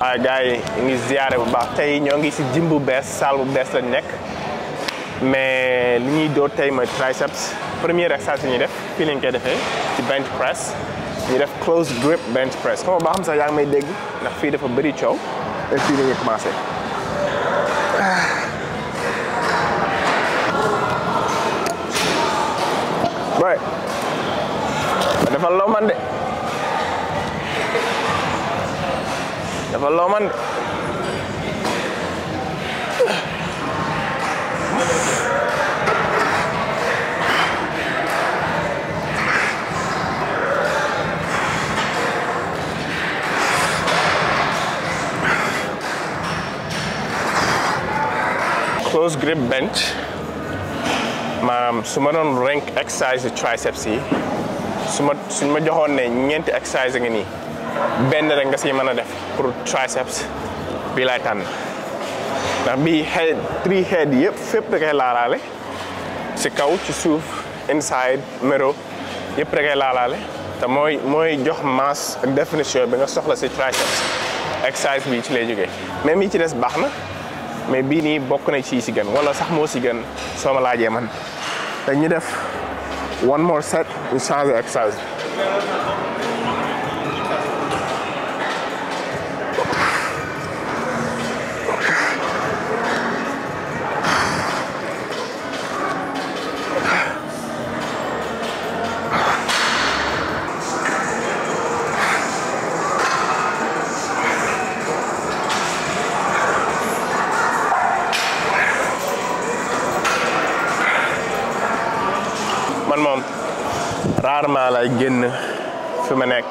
waaw gars yi ngi ziare bu baax tey ñoo ngi si gym bu bees salle bu bees lañ nekk mais li ñuy door tey mooy triceps premier exercice yi ñuy def fii lañ koy defee ci bench press ñu def close grip bench press comme ba xam sax yaa ngi may dégg ndax fii dafa bëri coow et fii la ñuy commencé. boy dafa loo man de dafa loo man de close grip bench maanaam su ma doon rank exercise triceps yi suñ ma joxoon ne ñeenti exercice nga nii benn rek nga si mën a def pour triceps bii laay tànn ndax bii head 3 head yëpp fépp da koy laalaale si kaw ci suuf inside middle yëpp da koy laalaale te mooy jox masse ak définition bi nga soxla si triceps exercice bii ci lay jógee même yi ci des baax na mais bii nii bokk na ci si gën wala sax moo si gën soo ma laajee man dañu def one more set ñu changer exercice. man moom rarement lay génn fi ma nekk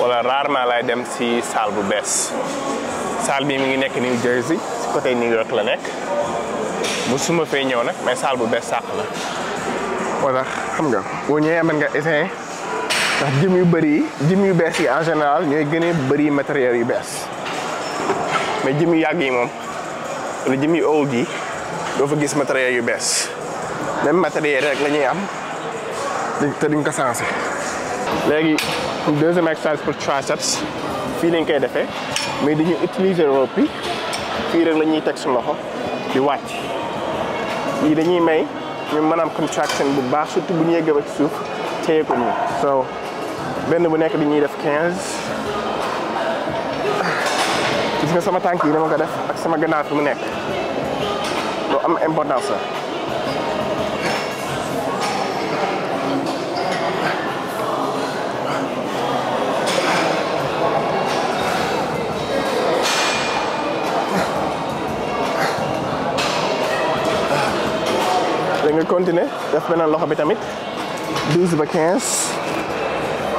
wala rarement lay dem si salle bu bees salle bi mi ngi nekk New Jersey si côté New York la nekk bu suma fee ñëw nag mais salle bu bees sàq la moo tax xam nga boo ñëwee mën nga essayer ndax gym yu bëri yi gym yu bees yi en général ñooy gën a bëri matériel yu bees mais gym yu yàgg yi moom wala gym yu old yi doo fa gis matériel yu bees même matériel rek la ñuy am te duñ ko sensé. léegi deuxième exercice pour triceps fii lañ koy defee mais dañuy utiliser rope bi fii rek la ñuy teg su loxo di wàcc lii dañuy may ñu mën a am contraction bu baax surtout bu ñu yeggee ba ci suuf téye ko nii. so benn bu nekk dañuy def 15 gis nga sama tànk yi dama ko def ak sama gannaaw fi mu nekk lu am importance la. da nga continuer def beneen loxo bi tamit 12 ba 15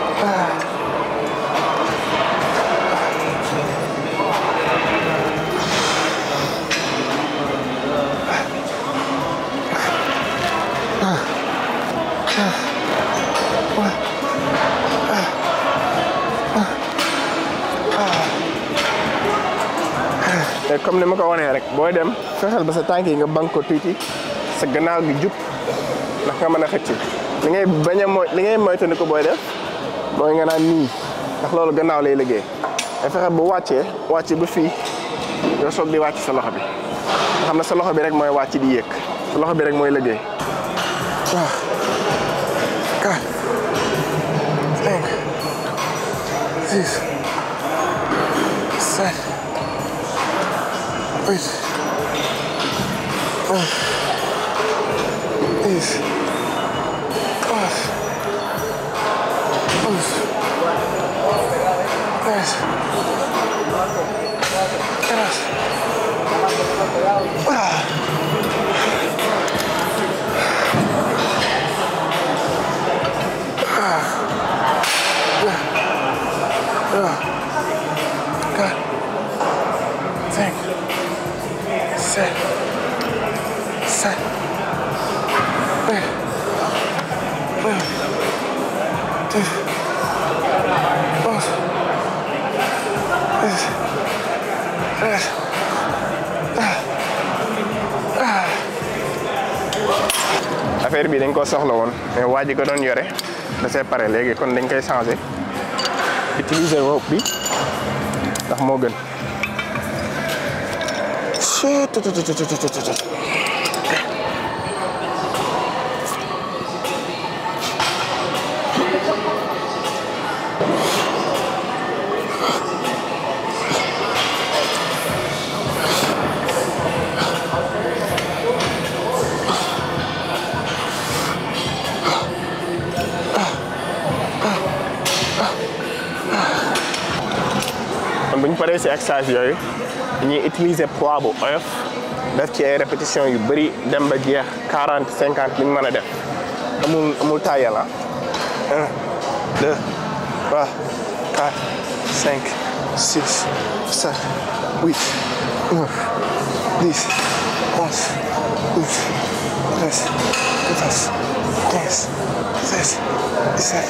te comme ni ma ko wanee rek booy dem fexeel ba sa tànk yi nga bank ko tuuti sa gannaaw gi jub ndax nga mën a xëcc li ngay bañ a li ngay moytandi ko booy def mooy nga naan nii ndax loolu gannaaw lay liggéey te fexe bu wàcce ba fii nga soog di wàcc sa loxo bi nga xam ne sa loxo bi rek mooy wàcc di yéeg sa loxo bi rek mooy liggéey. 4 5 6 7 8 9 10 11 13 affaire bi dañ ko soxla woon mais waa ji ko doon yore da see pare léegi kon dañ koy changer utiliser rope bi ndax moo gën. bu ñu paree ci exercice yooyu dañuy utiliser poids bu oyof def ci ay répétition yu bëri dem ba jeex 40 50 li ñu mën a def amul taayal ah 1 2 3 4 5 6 7 8 9 10 11 12 13 14 15 16 17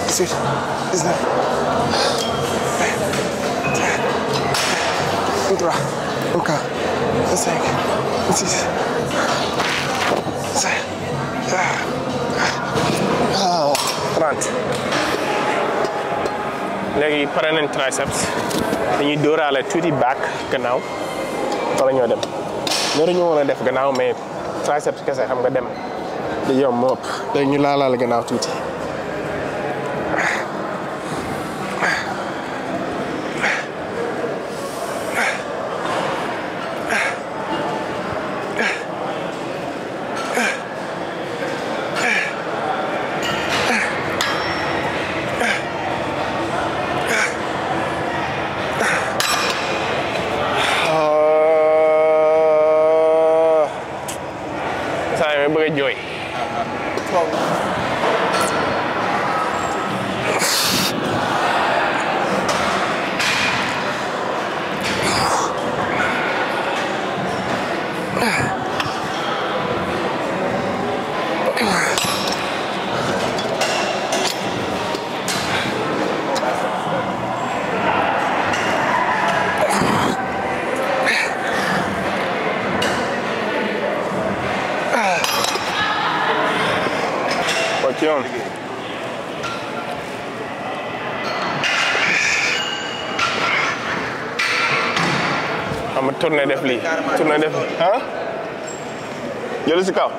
18 19 23, 24, 25, 26, 27, 30. léegi pare nañ triceps dañuy dóoraale tuuti back gannaaw wala ñoo dem ñoo dañu woon a def gannaaw mais triceps kese xam nga dem di yomb moo ëpp léegi ñu laalaale gannaaw tuuti. Joy. Yoon xam nga tourné def lii ah jël ci kaw